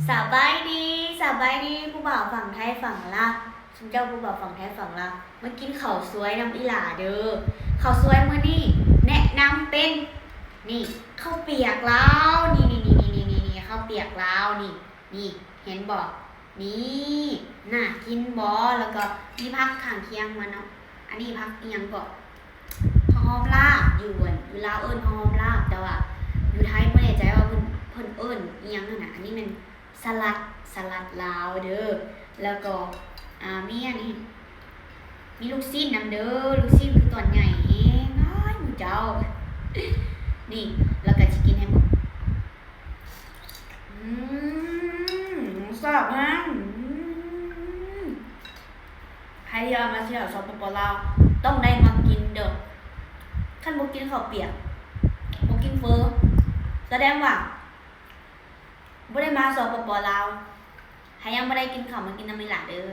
สบายดีผู้บ่าวฝั่งไทยฝั่งลาวฉันเจ้าผู้บ่าวฝั่งไทยฝั่งลาวมากินข้าวสวยน้ำอีหล่าเด้อข้าวสวยมื้อนี้แนะนำเป็นนี่ข้าวเปียกลาวนี่ข้าวเปียกลาวนี่เห็นบ่นี่น่ากินบ่แล้วก็มีผักข้างเคียงมาเนาะอันนี้ผักอีหยังก็หอมลาบอยู่ลาวเอิ้นหอมลาบแต่ว่าอยู่ไทยบ่แน่ใจว่าเพิ่นเอิ้นอีหยังนั่นน่ะอันนี้มันสลัดลาวเด้อแล้วก็มีอันนี้มีลูกชิ้นนำเด้อลูกชิ้นคือตอนใหญ่เองน้อยหมูเจ้านี่แล้วก็สิกินให้หมดแซ่บมากใครที่มาเที่ยวสปป.ลาวต้องได้มากินเด้อคันบ่กินข้าวเปียกบ่กินเฟอแสดงว่าบ่ได้มาสปป.ลาวใครยังบ่ได้กินข้าวมากินน้ำมันหลาเด้อ